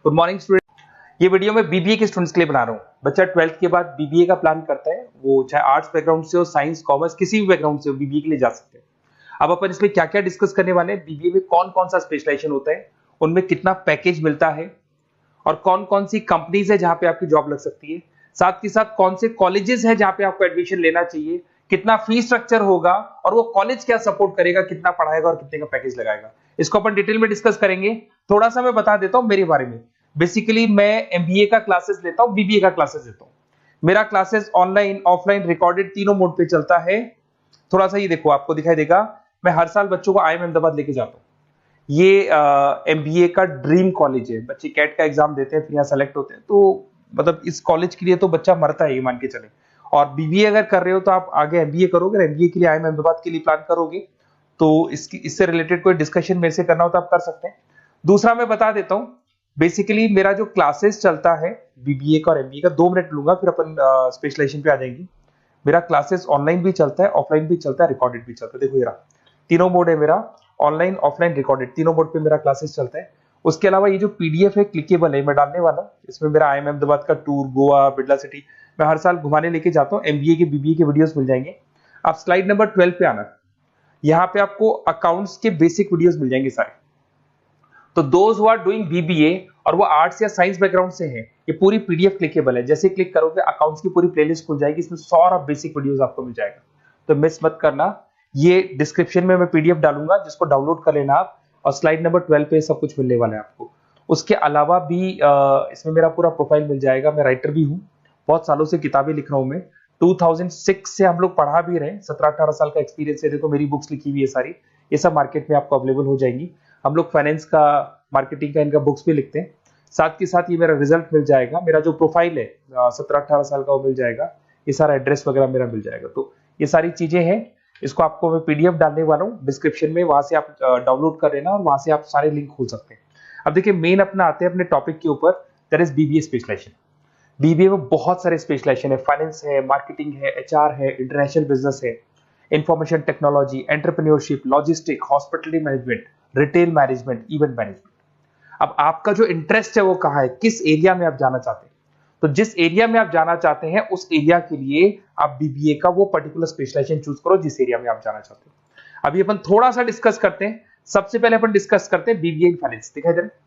Good morning student. ये video मैं BBA के स्टूडेंट्स के लिए बना रहा हूँ। बच्चा 12th के बाद बीबीए का प्लान करता है, वो चाहे आर्ट्स बैकग्राउंड से हो, साइंस, कॉमर्स, किसी भी बैकग्राउंड से हो, बीबीए के लिए जा सकते हैं। अब अपन इसमें क्या क्या डिस्कस करने वाले हैं, बीबीए में कौन कौन सा स्पेशलाइजेशन होता है, उनमें कितना पैकेज मिलता है और कौन कौन सी कंपनीज है जहां पे आपकी जॉब लग सकती है, साथ के साथ कौन से कॉलेजेस है जहां पे आपको एडमिशन लेना चाहिए, कितना फी स्ट्रक्चर होगा और वो कॉलेज क्या सपोर्ट करेगा, कितना पढ़ाएगा और कितने का पैकेज लगाएगा, इसको अपन डिटेल में डिस्कस करेंगे। थोड़ा सा मैं बता देता हूं मेरे बारे में। बेसिकली मैं एमबीए का क्लासेस लेता हूं, बीबीए का क्लासेस लेता हूं। मेरा क्लासेस ऑनलाइन, ऑफलाइन, रिकॉर्डेड तीनों मोड पे चलता है। थोड़ा सा ये देखो, आपको दिखाई देगा, मैं हर साल बच्चों को आईएम अहमदाबाद लेके जाता हूँ। ये एमबीए का ड्रीम कॉलेज है। बच्चे कैट का एग्जाम देते हैं, फिर यहाँ सेलेक्ट होते हैं, तो मतलब इस कॉलेज के लिए तो बच्चा मरता है, ये मान के चले। और बीबीए अगर कर रहे हो तो आप आगे एमबीए करोगे, एमबीए के लिए आईएम अहमदाबाद के लिए प्लान करोगे, तो इससे रिलेटेड कोई डिस्कशन मेरे से करना हो तो आप कर सकते हैं। दूसरा मैं बता देता हूँ, बेसिकली मेरा जो क्लासेस चलता है बीबीए का और एमबीए का, 2 मिनट लूंगा फिर अपन स्पेशलाइजेशन पे आ जाएंगे। मेरा क्लासेस ऑनलाइन भी चलता है, ऑफलाइन भी चलता है, रिकॉर्डेड भी चलता है। देखो ये रहा, तीनों मोड है मेरा, ऑनलाइन, ऑफलाइन, रिकॉर्डेड, तीनों मोड पे मेरा क्लासेस चलता है। उसके अलावा ये जो पीडीएफ है क्लिकेबल है, मैं डालने वाला हूँ। इसमें मेरा आईएम अहमदाबाद का टूर, गोवा, बिरला सिटी, मैं हर साल घुमाने लेके जाता हूँ। एमबीए के, बीबीए के वीडियोस मिल जाएंगे। आप स्लाइड नंबर 12 पे आना, यहाँ पे आपको अकाउंट्स के बेसिक वीडियोस मिल जाएंगे सारे। तो those who are doing BBA और वो आर्ट्स या साइंस बैकग्राउंड से हैं, ये पूरी पीडीएफ क्लिकेबल है। जैसे क्लिक करोगे अकाउंट्स की पूरी प्लेलिस्ट खुल जाएगी, इसमें सारा बेसिक वीडियोस आपको मिल जाएगा, तो मिस मत करना। ये डिस्क्रिप्शन में मैं पीडीएफ डालूंगा, जिसको डाउनलोड कर लेना आप, और स्लाइड नंबर 12 पे सब कुछ मिलने वाला है आपको। उसके अलावा भी इसमें मेरा पूरा प्रोफाइल मिल जाएगा। मैं राइटर भी हूँ, बहुत सालों से किताबें लिख रहा हूँ मैं। 2006 से हम लोग पढ़ा भी रहे, 17-18 साल का एक्सपीरियंस है। देखो मेरी बुक्स लिखी हुई है सारी, ये सब मार्केट में आपको अवेलेबल हो जाएंगी। हम लोग फाइनेंस का, मार्केटिंग का, इनका बुक्स भी लिखते हैं। साथ के साथ ये मेरा रिजल्ट मिल जाएगा, मेरा जो प्रोफाइल है 17-18 साल का वो मिल जाएगा, ये सारा एड्रेस वगैरह मेरा मिल जाएगा। तो ये सारी चीजें हैं, इसको आपको मैं पीडीएफ डालने वाला हूँ डिस्क्रिप्शन में, वहां से आप डाउनलोड कर लेना और वहां से आप सारे लिंक खोल सकते हैं। अब देखिए मेन अपना आते हैं अपने टॉपिक के ऊपर, that is BBA specialisation. BBA में बहुत सारे स्पेशलाइजेशन है, फाइनेंस है, मार्केटिंग है, एचआर है, इंटरनेशनल बिजनेस है, information technology, entrepreneurship, logistic, hospitality management, retail management, event management. अब आपका जो इंटरेस्ट है वो कहाँ है, किस एरिया में आप जाना चाहते हैं, तो जिस एरिया में आप जाना चाहते हैं उस एरिया के लिए आप बीबीए का वो पर्टिकुलर स्पेशलाइजेशन चूज करो जिस एरिया में आप जाना चाहते हैं। अभी अपन थोड़ा सा डिस्कस करते हैं। सबसे पहले अपन डिस्कस करते हैं बीबीए इन फाइनेंस। दिखाई दे रहा है?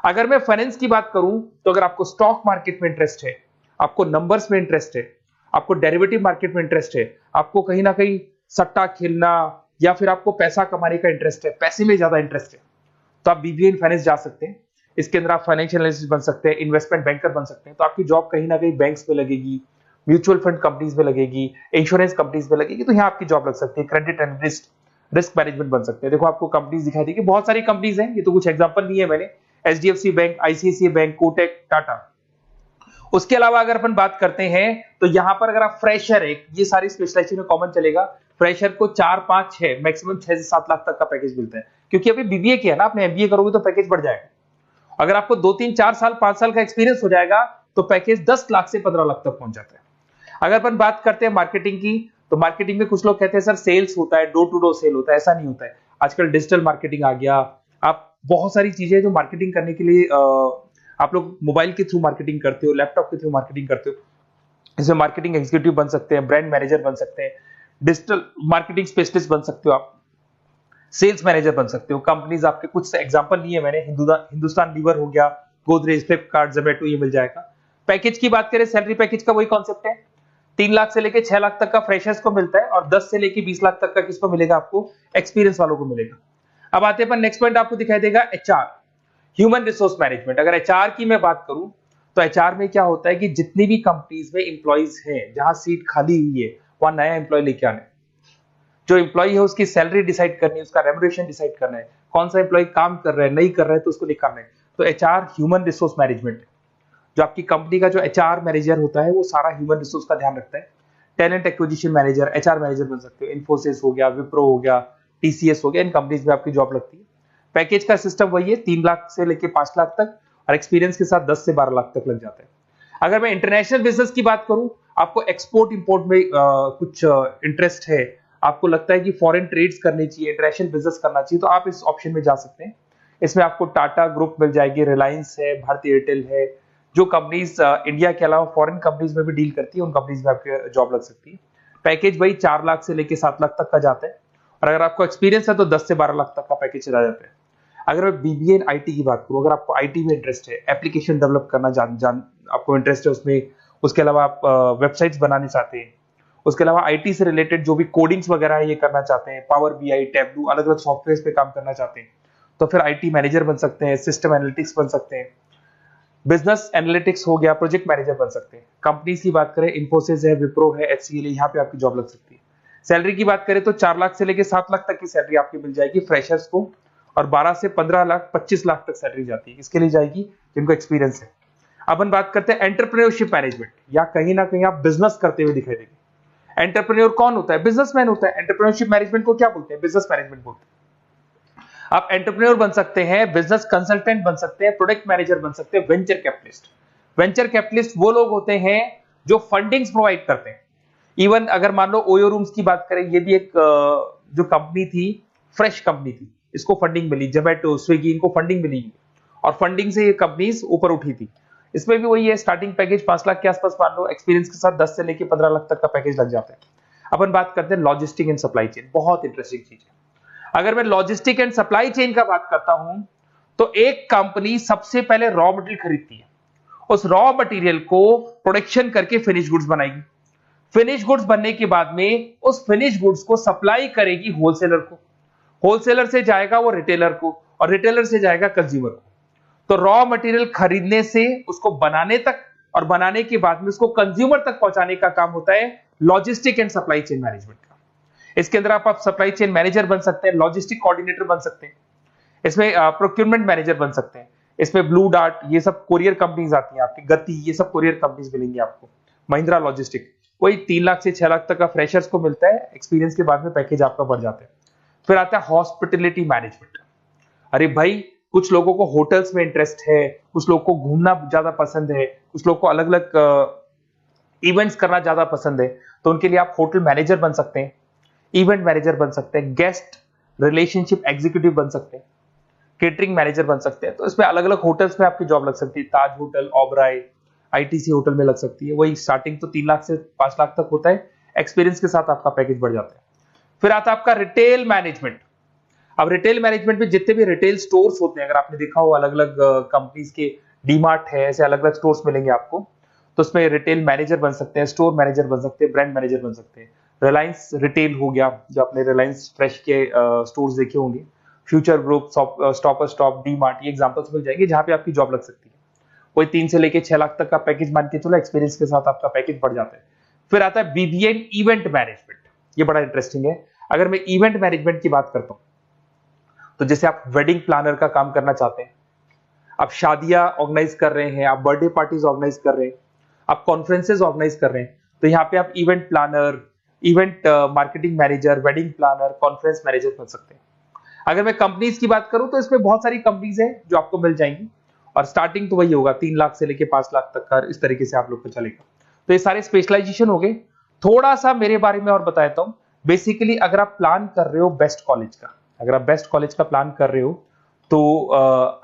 अगर मैं फाइनेंस की बात करूं तो अगर आपको स्टॉक मार्केट में इंटरेस्ट है, आपको नंबर्स में इंटरेस्ट है, आपको डेरिवेटिव मार्केट में इंटरेस्ट है, आपको कहीं ना कहीं सट्टा खेलना या फिर आपको पैसा कमाने का इंटरेस्ट है, पैसे में ज्यादा इंटरेस्ट है, तो आप बीबीए इन फाइनेंस जा सकते हैं। इसके अंदर आप फाइनेंशियल एनालिस्ट बन सकते हैं, इन्वेस्टमेंट बैंकर बन सकते हैं। तो आपकी जॉब कहीं ना कहीं बैंक्स में लगेगी, म्यूचुअल फंड कंपनीज में लगेगी, इंश्योरेंस कंपनीज में लगेगी, तो यहाँ आपकी जॉब लग सकती है। क्रेडिट एनालिस्ट, रिस्क मैनेजमेंट बन सकते हैं। देखो आपको कंपनीज दिखाई देगी, बहुत सारी कंपनीज हैं, ये तो कुछ एग्जांपल नहीं है मैंने, HDFC bank, ICICI bank, Kotak, Tata. उसके अलावा अगर अपन बात करते हैं तो यहाँ पर अगर आप फ्रेशर है, ये सारी स्पेशलाइजेशन में कॉमन चलेगा, फ्रेशर को 4, 5, 6, मैक्सिमम 6 से 7 लाख तक का पैकेज मिलता है। क्योंकि अभी बीबीए किया ना आपने, एमबीए करोगे तो पैकेज बढ़ जाएगा। अगर आपको 2, 3, 4 साल, 5 साल का एक्सपीरियंस हो जाएगा तो पैकेज 10 लाख से 15 लाख तक पहुंच जाता है। अगर अपन बात करते हैं मार्केटिंग की, तो मार्केटिंग में कुछ लोग कहते हैं सर सेल्स होता है, डोर टू डोर सेल होता है, ऐसा नहीं होता है। आजकल डिजिटल मार्केटिंग आ गया, आप बहुत सारी चीजें जो मार्केटिंग करने के लिए आप लोग मोबाइल के थ्रू मार्केटिंग करते हो, लैपटॉप के थ्रू मार्केटिंग करते हो। इसमें मार्केटिंग एग्जीक्यूटिव बन सकते हैं, ब्रांड मैनेजर बन सकते हैं, डिजिटल मार्केटिंग स्पेशलिस्ट बन सकते हो, आप सेल्स मैनेजर बन सकते हो। कंपनीज आपके कुछ एग्जांपल लिए मैंने, हिंदुस्तान लीवर हो गया, गोदरेज, फ्लिपकार्ट, जोमेटो, ये मिल जाएगा। पैकेज की बात करें, सैलरी पैकेज का वही कॉन्सेप्ट है, 3 लाख से लेके 6 लाख तक का फ्रेशर्स को मिलता है और 10 से लेके 20 लाख तक का किसको मिलेगा, आपको एक्सपीरियंस वालों को मिलेगा। अब आते हैं नेक्स्ट पॉइंट, आपको दिखाई देगा एचआर, ह्यूमन रिसोर्स मैनेजमेंट। अगर एचआर की मैं बात करूं तो एचआर में क्या होता है कि जितनी भी कंपनीज में इंप्लॉइज हैं, जहां सीट खाली हुई है वहां नया इंप्लॉय लेके आना है। जो इंप्लॉय है उसकी सैलरी डिसाइड करनी है, उसका रेम्युनरेशन डिसाइड करना है, कौन सा इंप्लॉय काम कर रहा है, नहीं कर रहा है तो उसको निकालना है। तो एचआर ह्यूमन रिसोर्स मैनेजमेंट, जो आपकी कंपनी का जो एचआर मैनेजर होता है वो सारा ह्यूमन रिसोर्स का ध्यान रखता है। Talent acquisition manager, HR manager बन सकते हो। इन्फोसिस हो गया, विप्रो हो गया, टीसीएस हो गया, इन कंपनीज में आपकी जॉब लगती है। पैकेज का सिस्टम वही है, 3 लाख से लेके 5 लाख तक, और एक्सपीरियंस के साथ 10 से 12 लाख तक लग जाता है। अगर मैं इंटरनेशनल बिजनेस की बात करूं, आपको एक्सपोर्ट इंपोर्ट में कुछ इंटरेस्ट है, आपको लगता है कि फॉरेन ट्रेड्स करनी चाहिए, इंटरनेशनल बिजनेस करना चाहिए, तो आप इस ऑप्शन में जा सकते हैं। इसमें आपको टाटा ग्रुप मिल जाएगी, रिलायंस है, भारतीय एयरटेल है, जो कंपनीज इंडिया के अलावा फॉरेन कंपनीज में भी डील करती है, उन कंपनीज में आपकी जॉब लग सकती है। पैकेज वही 4 लाख से लेके 7 लाख तक का जाता है, और अगर आपको एक्सपीरियंस है तो 10 से 12 लाख तक का पैकेज चला जाता है। अगर मैं बीबीए इन आईटी की बात करूं, अगर आपको आईटी में इंटरेस्ट है, एप्लीकेशन डेवलप करना आपको इंटरेस्ट है उसमें, उसके अलावा आप वेबसाइट्स बनाने चाहते हैं, उसके अलावा आईटी से रिलेटेड जो भी कोडिंग्स वगैरह है ये करना चाहते हैं, पावर बीआई, टैबलू, अलग अलग सॉफ्टवेयर पे काम करना चाहते हैं, तो फिर आईटी मैनेजर बन सकते हैं, सिस्टम एनालिटिक्स बन सकते हैं, बिजनेस एनालिटिक्स हो गया, प्रोजेक्ट मैनेजर बन सकते हैं। कंपनीज की बात करें, इन्फोसिस है, विप्रो है, एचसीएल है, यहाँ पे आपकी जॉब लग सकती है। सैलरी की बात करें तो 4 लाख से लेकर 7 लाख तक की सैलरी आपकी मिल जाएगी फ्रेशर्स को, और 12 से 15 लाख 25 लाख तक सैलरी जाती है। इसके लिए जाएगी जिनको एक्सपीरियंस है। अब हम बात करते हैं एंटरप्रेन्योरशिप मैनेजमेंट, या कहीं ना कहीं आप बिजनेस करते हुए दिखाई देंगे। एंटरप्रेन्योर कौन होता है? बिजनेसमैन होता है। एंटरप्रेन्योरशिप मैनेजमेंट को क्या बोलते हैं? बिजनेस मैनेजमेंट बोलते हैं। आप एंटरप्रेन्योर बन सकते हैं, बिजनेस कंसल्टेंट बन सकते हैं, प्रोडक्ट मैनेजर बन सकते हैं, वेंचर कैपिटलिस्ट। वेंचर कैपिटलिस्ट वो लोग होते हैं जो फंडिंग्स प्रोवाइड करते हैं। इवन अगर मान लो ओयो रूम्स की बात करें, ये भी एक जो कंपनी थी, फ्रेश कंपनी थी, इसको फंडिंग मिली, जोमेटो, स्विगी, इनको फंडिंग मिली, और फंडिंग से ये कंपनीज ऊपर उठी थी। इसमें भी वही है, स्टार्टिंग पैकेज 5 लाख के आसपास मान लो, एक्सपीरियंस के साथ 10 से लेके 15 लाख तक का पैकेज लग जाता है। अपन बात करते हैं लॉजिस्टिक एंड सप्लाई चेन, बहुत इंटरेस्टिंग चीज है। अगर मैं लॉजिस्टिक एंड सप्लाई चेन का बात करता हूं, तो एक कंपनी सबसे पहले रॉ मटेरियल खरीदती है, उस रॉ मटेरियल को प्रोडक्शन करके फिनिश गुड्स बनाएगी। फिनिश गुड्स बनने के बाद में उस फिनिश गुड्स को सप्लाई करेगी होलसेलर को, होलसेलर से जाएगा वो रिटेलर को, और रिटेलर से जाएगा कंज्यूमर को। तो रॉ मटेरियल खरीदने से उसको बनाने तक, और बनाने के बाद में उसको कंज्यूमर तक पहुंचाने का काम होता है logistic and supply chain management का। इसके अंदर आप सप्लाई चेन मैनेजर बन सकते हैं, लॉजिस्टिक कोऑर्डिनेटर बन सकते हैं, इसमें प्रोक्योरमेंट मैनेजर बन सकते हैं, इसमें ब्लू डार्ट, ये सब कोरियर कंपनीज आती हैं आपकी, गति, ये सब कोरियर कंपनीज मिलेंगी आपको, महिंद्रा लॉजिस्टिक। कोई 3 लाख से 6 लाख तक का फ्रेशर्स को मिलता है, एक्सपीरियंस के बाद में पैकेज आपका बढ़ जाता है। फिर आता है हॉस्पिटलिटी मैनेजमेंट। अरे भाई, कुछ लोगों को होटल्स में इंटरेस्ट है, कुछ लोगों को घूमना ज्यादा पसंद है, कुछ लोगों को अलग अलग इवेंट्स करना ज्यादा पसंद है, तो उनके लिए आप होटल मैनेजर बन सकते हैं, इवेंट मैनेजर बन सकते हैं, गेस्ट रिलेशनशिप एग्जीक्यूटिव बन सकते हैं, केटरिंग मैनेजर बन सकते हैं। तो इसमें अलग अलग होटल्स में आपकी जॉब लग सकती है, ताज होटल, ओबराय, आईटीसी होटल में लग सकती है। वही स्टार्टिंग तो 3 लाख से 5 लाख तक होता है, एक्सपीरियंस के साथ आपका पैकेज बढ़ जाता है। फिर आता है आपका रिटेल मैनेजमेंट। अब रिटेल मैनेजमेंट में जितने भी रिटेल स्टोर्स होते हैं, अगर आपने देखा हो अलग अलग कंपनीज के, डीमार्ट है, ऐसे अलग अलग स्टोर्स मिलेंगे आपको, तो उसमें रिटेल मैनेजर बन सकते हैं, स्टोर मैनेजर बन सकते हैं, ब्रांड मैनेजर बन सकते हैं। रिलायंस रिटेल हो गया, जो आपने रिलायंस फ्रेश के स्टोर्स देखे होंगे, future group, stopper stop, D mart, ये एग्जांपल्स मिल जाएंगे जहां पे आपकी जॉब लग सकती है। कोई 3 से लेके 6 लाख तक का पैकेज मान के चलो, एक्सपीरियंस के साथ आपका पैकेज बढ़ जाता है। फिर आता है बीबीए इवेंट मैनेजमेंट, ये बड़ा इंटरेस्टिंग है। अगर मैं इवेंट मैनेजमेंट की बात करता हूं, तो जैसे आप वेडिंग प्लानर का काम करना चाहते हैं, आप शादियां ऑर्गेनाइज कर रहे हैं, आप बर्थडे पार्टीज ऑर्गेनाइज कर रहे हैं, आप कॉन्फ्रेंसेज ऑर्गेनाइज कर रहे हैं, तो यहाँ पे आप event planner, event marketing manager, wedding planner, conference manager बन सकते हैं। अगर मैं कंपनीज की बात करूं, तो इसमें बहुत सारी कंपनीज हैं जो आपको मिल जाएंगी, और स्टार्टिंग तो वही होगा 3 लाख से लेके 5 लाख तक का, इस तरीके से आप लोग को चलेगा। तो ये सारे स्पेशलाइजेशन हो गए। थोड़ा सा मेरे बारे में और बताता हूं। बेसिकली अगर आप प्लान कर रहे हो बेस्ट कॉलेज का, अगर आप बेस्ट कॉलेज का प्लान कर रहे हो, तो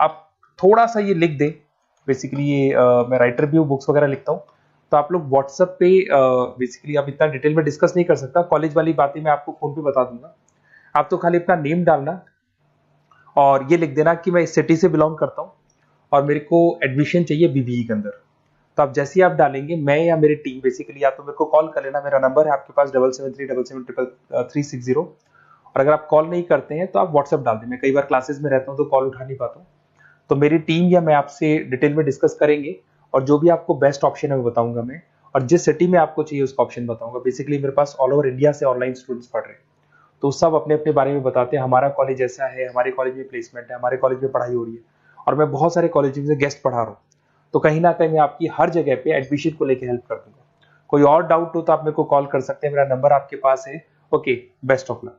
आप थोड़ा सा ये लिख दें। बेसिकली ये मैं राइटर भी हूँ, बुक्स वगैरह लिखता हूँ, तो आप लोग व्हाट्सएप पे, बेसिकली आप इतना डिटेल में डिस्कस नहीं कर सकता, कॉलेज वाली बातें मैं आपको फोन पे बता दूंगा। आप तो खाली अपना नेम डालना और ये लिख देना कि मैं इस सिटी से बिलोंग करता हूँ और मेरे को एडमिशन चाहिए बीबीई के अंदर। तो आप जैसे ही आप डालेंगे, मैं या मेरी टीम बेसिकली, या तो मेरे को कॉल कर लेना, मेरा नंबर है आपके पास 7737773360। और अगर आप कॉल नहीं करते हैं तो आप व्हाट्सएप डाल दें। मैं कई बार क्लासेस में रहता हूँ तो कॉल उठा नहीं पाता हूँ, तो मेरी टीम या मैं आपसे डिटेल में डिस्कस करेंगे, और जो भी आपको बेस्ट ऑप्शन है वो बताऊंगा मैं, और जिस सिटी में आपको चाहिए उसका ऑप्शन बताऊंगा। बेसिकली मेरे पास ऑल ओवर इंडिया से ऑनलाइन स्टूडेंट्स पढ़ रहे हैं, तो सब अपने अपने बारे में बताते हैं, हमारा कॉलेज ऐसा है, हमारे कॉलेज में प्लेसमेंट है, हमारे कॉलेज में पढ़ाई हो रही है, और मैं बहुत सारे कॉलेज में गेस्ट पढ़ा रहा हूँ। तो कहीं ना कहीं मैं आपकी हर जगह पे एडमिशन को लेकर हेल्प कर दूंगा। कोई और डाउट हो तो आप मेरे को कॉल कर सकते हैं, मेरा नंबर आपके पास है। Okay, best of luck.